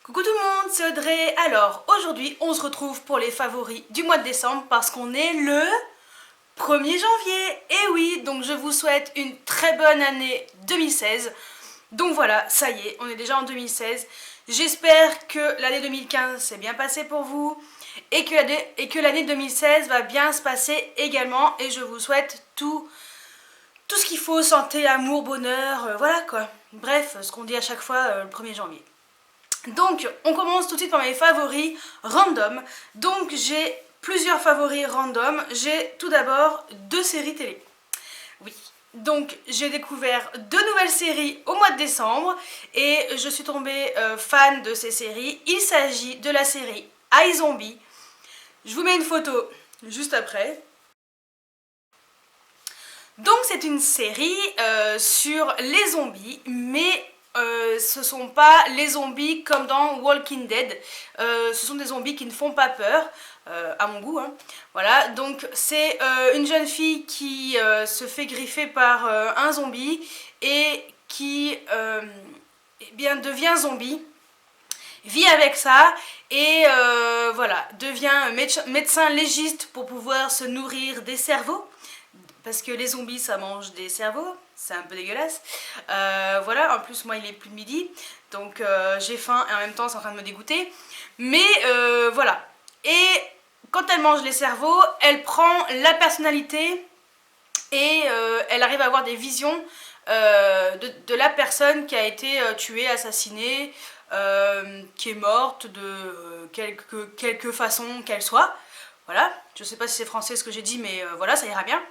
Coucou tout le monde, c'est Audrey. Alors aujourd'hui on se retrouve pour les favoris du mois de décembre parce qu'on est le 1er janvier. Et oui, donc je vous souhaite une très bonne année 2016. Donc voilà, ça y est, on est déjà en 2016. J'espère que l'année 2015 s'est bien passée pour vous et que l'année 2016 va bien se passer également. Et je vous souhaite tout ce qu'il faut, santé, amour, bonheur, voilà quoi. Bref, ce qu'on dit à chaque fois le 1er janvier. Donc, on commence tout de suite par mes favoris random. Donc, j'ai plusieurs favoris random. J'ai tout d'abord 2 séries télé. Oui. Donc, j'ai découvert 2 nouvelles séries au mois de décembre et je suis tombée fan de ces séries. Il s'agit de la série iZombie. Je vous mets une photo juste après. Donc, c'est une série sur les zombies, mais ce sont pas les zombies comme dans Walking Dead. Ce sont des zombies qui ne font pas peur, à mon goût. Hein. Voilà, donc c'est une jeune fille qui se fait griffer par un zombie et qui eh bien, devient zombie, vit avec ça et voilà, devient médecin légiste pour pouvoir se nourrir des cerveaux. Parce que les zombies, ça mange des cerveaux, c'est un peu dégueulasse. Voilà, en plus, moi, il est plus de midi, donc j'ai faim et en même temps, c'est en train de me dégoûter. Mais voilà. Et quand elle mange les cerveaux, elle prend la personnalité et elle arrive à avoir des visions de la personne qui a été tuée, assassinée, qui est morte de quelque façon qu'elle soit. Voilà, je sais pas si c'est français ce que j'ai dit, mais voilà, ça ira bien.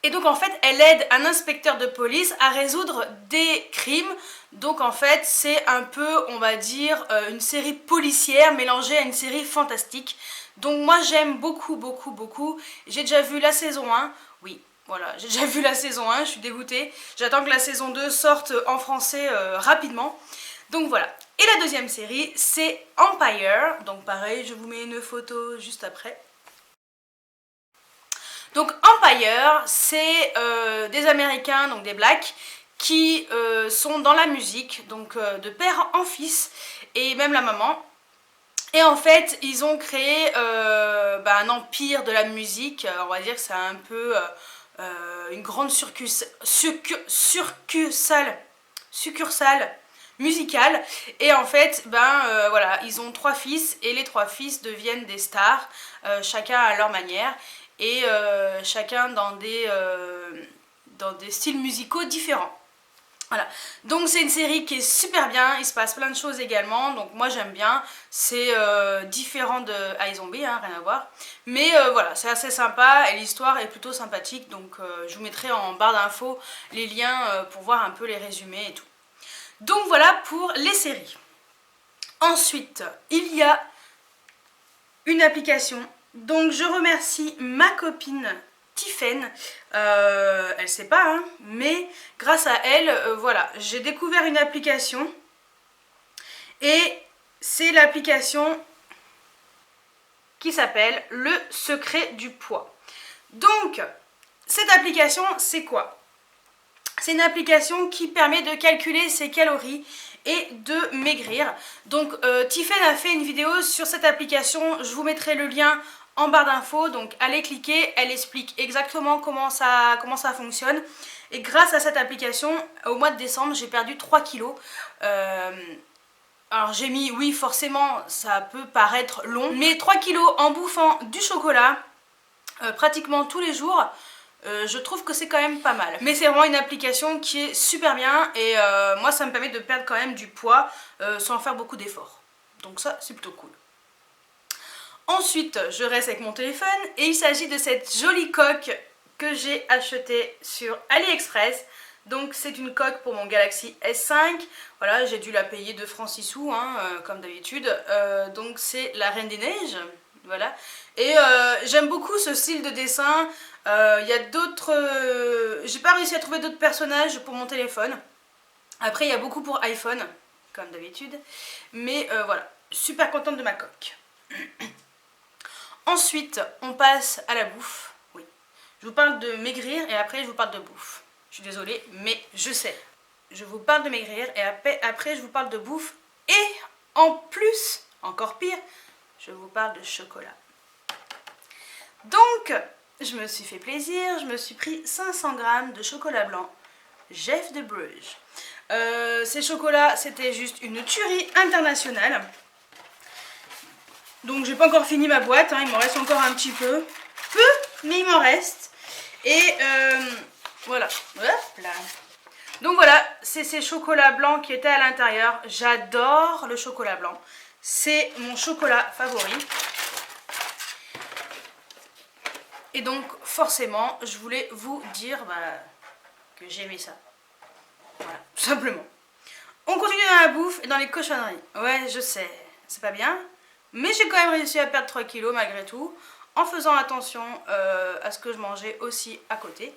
Et donc en fait, elle aide un inspecteur de police à résoudre des crimes. Donc en fait, c'est un peu, on va dire, une série policière mélangée à une série fantastique. Donc moi j'aime beaucoup, beaucoup, beaucoup. J'ai déjà vu la saison 1. Oui, voilà, j'ai déjà vu la saison 1, je suis dégoûtée. J'attends que la saison 2 sorte en français rapidement. Donc voilà. Et la deuxième série, c'est Empire. Donc pareil, je vous mets une photo juste après. Donc Empire, c'est des Américains, donc des Blacks, qui sont dans la musique, donc de père en fils, et même la maman. Et en fait, ils ont créé un empire de la musique, on va dire que c'est un peu une grande succursale musicale. Et en fait, voilà, ils ont 3 fils, et les 3 fils deviennent des stars, chacun à leur manière. Et chacun dans des styles musicaux différents. Voilà. Donc c'est une série qui est super bien, il se passe plein de choses également, donc moi j'aime bien. C'est différent de iZombie, hein, rien à voir. Mais voilà, c'est assez sympa et l'histoire est plutôt sympathique, donc je vous mettrai en barre d'infos les liens pour voir un peu les résumés et tout. Donc voilà pour les séries. Ensuite, il y a une application. Donc je remercie ma copine Tiffen, elle sait pas, hein, mais grâce à elle, voilà, j'ai découvert une application et c'est l'application qui s'appelle Le Secret du Poids. Donc cette application, c'est quoi? C'est une application qui permet de calculer ses calories et de maigrir. Donc Tiffen a fait une vidéo sur cette application, je vous mettrai le lien en barre d'infos, donc allez cliquer, elle explique exactement comment ça fonctionne. Et grâce à cette application, au mois de décembre, j'ai perdu 3 kilos. Alors j'ai mis, oui forcément, ça peut paraître long, mais 3 kilos en bouffant du chocolat pratiquement tous les jours. Je trouve que c'est quand même pas mal. Mais c'est vraiment une application qui est super bien et moi ça me permet de perdre quand même du poids sans faire beaucoup d'efforts. Donc ça c'est plutôt cool. Ensuite je reste avec mon téléphone et il s'agit de cette jolie coque que j'ai achetée sur AliExpress. Donc c'est une coque pour mon Galaxy S5. Voilà, j'ai dû la payer 2 francs 6 sous hein, comme d'habitude. Donc c'est la Reine des Neiges. Voilà. Et j'aime beaucoup ce style de dessin. Il y a d'autres... j'ai pas réussi à trouver d'autres personnages pour mon téléphone. Après, il y a beaucoup pour iPhone, comme d'habitude. Mais voilà, super contente de ma coque. Ensuite, on passe à la bouffe. Oui. Je vous parle de maigrir et après, je vous parle de bouffe. Je suis désolée, mais je sais. je vous parle de maigrir et après je vous parle de bouffe. Et en plus, encore pire, je vous parle de chocolat. Donc, je me suis fait plaisir, je me suis pris 500 g de chocolat blanc Jeff de Bruges. Ces chocolats, c'était juste une tuerie internationale. Donc j'ai pas encore fini ma boîte, hein, il m'en reste encore un petit peu. Mais il m'en reste. Et voilà. Hop là. Donc voilà, c'est ces chocolats blancs qui étaient à l'intérieur. J'adore le chocolat blanc. C'est mon chocolat favori. Et donc forcément, je voulais vous dire que j'aimais ça. Voilà, tout simplement. On continue dans la bouffe et dans les cochonneries. Ouais, je sais, c'est pas bien. Mais j'ai quand même réussi à perdre 3 kilos malgré tout. En faisant attention à ce que je mangeais aussi à côté.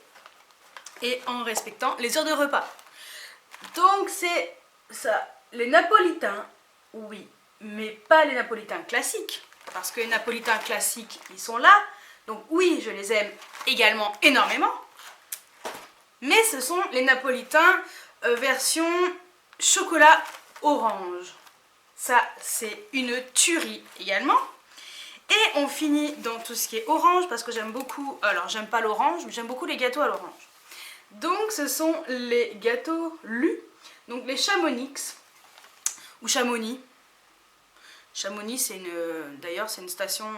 Et en respectant les heures de repas. Donc c'est ça. Les napolitains, oui. Mais pas les napolitains classiques. Parce que les napolitains classiques, ils sont là. Donc oui, je les aime également énormément. Mais ce sont les napolitains version chocolat orange. Ça, c'est une tuerie également. Et on finit dans tout ce qui est orange parce que j'aime beaucoup... Alors, j'aime pas l'orange, mais j'aime beaucoup les gâteaux à l'orange. Donc, ce sont les gâteaux Lu. Donc, les Chamonix. Ou Chamonix. Chamonix, c'est une... D'ailleurs, c'est une station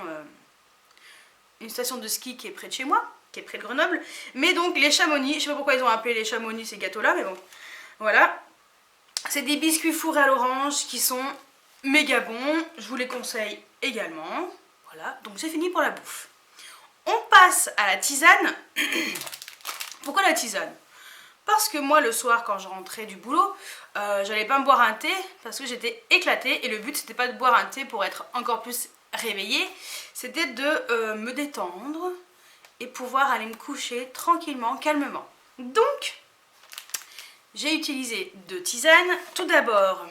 de ski qui est près de chez moi, qui est près de Grenoble. Mais donc, les Chamonix, je sais pas pourquoi ils ont appelé les Chamonix ces gâteaux-là, mais bon. Voilà. C'est des biscuits fourrés à l'orange qui sont méga bons. Je vous les conseille également. Voilà, donc c'est fini pour la bouffe. On passe à la tisane. Pourquoi la tisane? Parce que moi, le soir, quand je rentrais du boulot, j'allais pas me boire un thé parce que j'étais éclatée. Et le but, c'était pas de boire un thé pour être encore plus réveillée. C'était de me détendre et pouvoir aller me coucher tranquillement, calmement. Donc, j'ai utilisé 2 tisanes. Tout d'abord,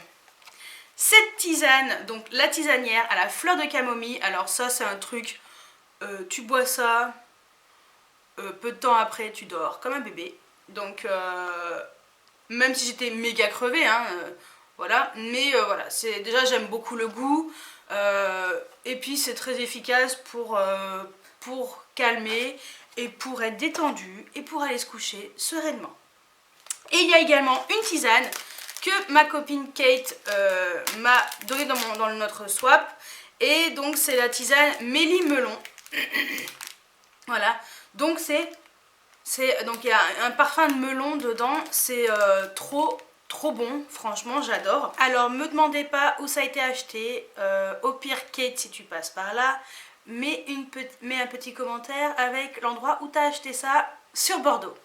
cette tisane, donc la tisanière à la fleur de camomille. Alors ça, c'est un truc, tu bois ça, peu de temps après, tu dors comme un bébé. Donc, même si j'étais méga crevée, hein, voilà. Mais voilà, déjà j'aime beaucoup le goût. Et puis c'est très efficace pour calmer et pour être détendu et pour aller se coucher sereinement. Et il y a également une tisane que ma copine Kate m'a donnée dans notre swap. Et donc c'est la tisane Mélie Melon. Voilà. Donc donc il y a un parfum de melon dedans. C'est trop bon. Franchement, j'adore. Alors me demandez pas où ça a été acheté. Au pire, Kate, si tu passes par là, mets un petit commentaire avec l'endroit où tu as acheté ça sur Bordeaux.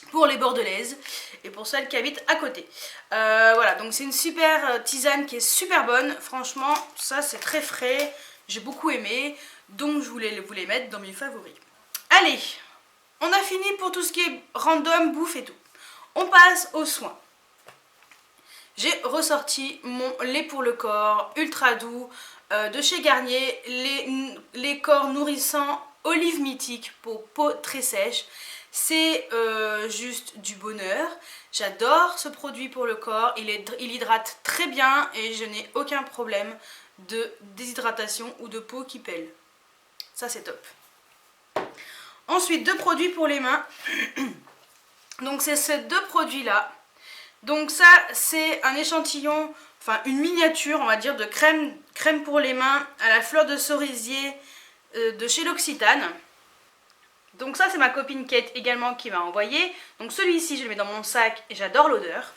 Pour les bordelaises et pour celles qui habitent à côté. Voilà, donc c'est une super tisane qui est super bonne. Franchement, ça c'est très frais. J'ai beaucoup aimé. Donc je voulais vous les mettre dans mes favoris. Allez, on a fini pour tout ce qui est random, bouffe et tout. On passe aux soins. J'ai ressorti mon lait pour le corps ultra doux de chez Garnier. Les corps nourrissants olive mythique pour peau très sèche. C'est juste du bonheur. J'adore ce produit pour le corps. Il hydrate très bien et je n'ai aucun problème de déshydratation ou de peau qui pèle. Ça, c'est top. Ensuite, 2 produits pour les mains. Donc, c'est ces 2 produits-là. Donc, ça, c'est un échantillon, enfin, une miniature, on va dire, de crème pour les mains à la fleur de cerisier de chez l'Occitane. Donc ça, c'est ma copine Kate également qui m'a envoyé. Donc celui-ci, je le mets dans mon sac et j'adore l'odeur.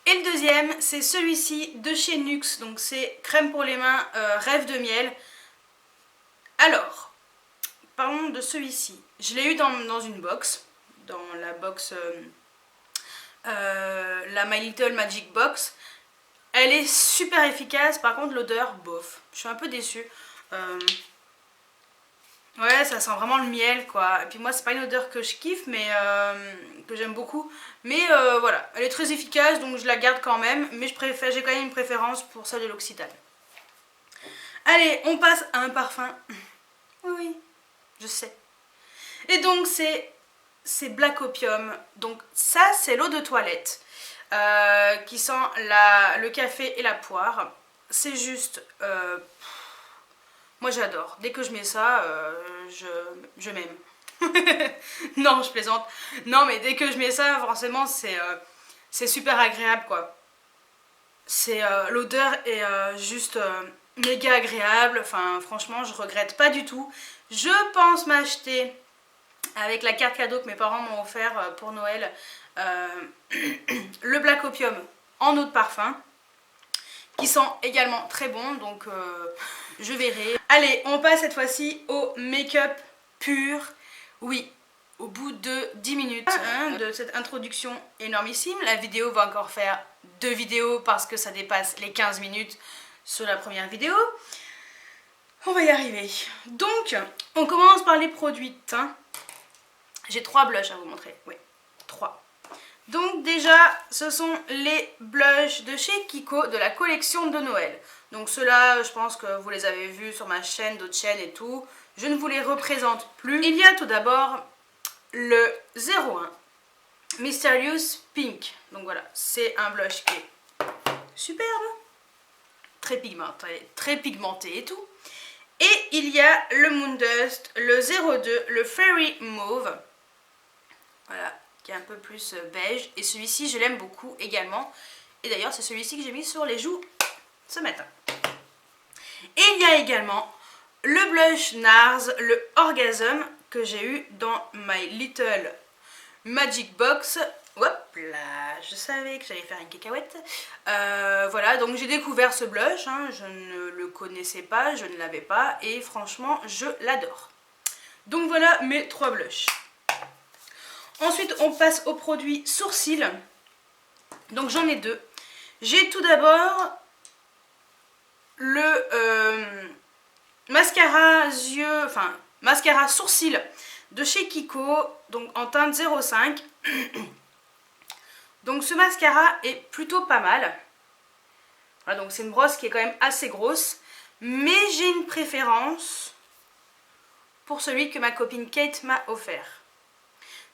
Et le deuxième, c'est celui-ci de chez Nuxe. Donc c'est crème pour les mains Rêve de miel. Alors, parlons de celui-ci. Je l'ai eu dans une box. Dans la box... la My Little Magic Box. Elle est super efficace. Par contre, l'odeur, bof. Je suis un peu déçue. Ouais, ça sent vraiment le miel, quoi. Et puis moi, c'est pas une odeur que je kiffe, mais que j'aime beaucoup. Mais voilà, elle est très efficace, donc je la garde quand même. Mais j'ai quand même une préférence pour celle de l'Occitane. Allez, on passe à un parfum. Oui, je sais. Et donc, c'est Black Opium. Donc ça, c'est l'eau de toilette. qui sent le café et la poire. C'est juste... moi j'adore. Dès que je mets ça, je m'aime. Non, je plaisante. Non, mais dès que je mets ça, forcément, c'est super agréable, quoi. L'odeur est juste méga agréable. Enfin, franchement, je regrette pas du tout. Je pense m'acheter, avec la carte cadeau que mes parents m'ont offert pour Noël, le Black Opium en eau de parfum, qui sent également très bon, donc je verrai. Allez, on passe cette fois-ci au make-up pur. Oui, au bout de 10 minutes de cette introduction énormissime. La vidéo va encore faire 2 vidéos parce que ça dépasse les 15 minutes sur la première vidéo. On va y arriver. Donc, on commence par les produits de teint. J'ai 3 blushs à vous montrer. Oui, 3. Donc déjà, ce sont les blushs de chez Kiko de la collection de Noël. Donc ceux-là, je pense que vous les avez vus sur ma chaîne, d'autres chaînes et tout. Je ne vous les représente plus. Il y a tout d'abord le 01 Mysterious Pink. Donc voilà, c'est un blush qui est superbe, très pigmenté et tout. Et il y a le Moon Dust, le 02, le Fairy Mauve. Voilà, qui est un peu plus beige. Et celui-ci, je l'aime beaucoup également. Et d'ailleurs, c'est celui-ci que j'ai mis sur les joues ce matin. Et il y a également le blush NARS, le Orgasm, que j'ai eu dans My Little Magic Box. Hop là, je savais que j'allais faire une cacahuète. Voilà, donc j'ai découvert ce blush, hein, je ne le connaissais pas, je ne l'avais pas, et franchement, je l'adore. Donc voilà mes 3 blushs. Ensuite, on passe aux produits sourcils. Donc j'en ai 2. J'ai tout d'abord le mascara yeux, enfin mascara sourcils de chez Kiko, donc en teinte 05. Donc ce mascara est plutôt pas mal. Voilà, donc c'est une brosse qui est quand même assez grosse, mais j'ai une préférence pour celui que ma copine Kate m'a offert.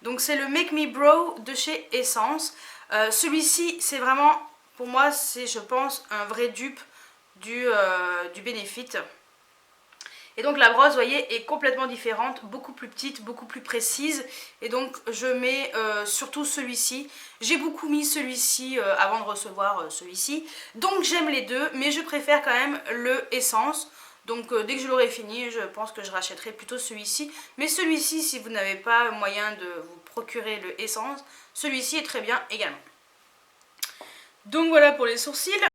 Donc c'est le Make Me Brow de chez Essence. Celui-ci, c'est vraiment, pour moi, c'est je pense un vrai dupe du Benefit. Et donc la brosse, vous voyez, est complètement différente, beaucoup plus petite, beaucoup plus précise. Et donc je mets surtout celui-ci. J'ai beaucoup mis celui-ci avant de recevoir celui-ci. Donc j'aime les deux, mais je préfère quand même le Essence. Donc dès que je l'aurai fini, je pense que je rachèterai plutôt celui-ci. Mais celui-ci, si vous n'avez pas moyen de vous procurer le Essence, celui-ci est très bien également. Donc voilà pour les sourcils.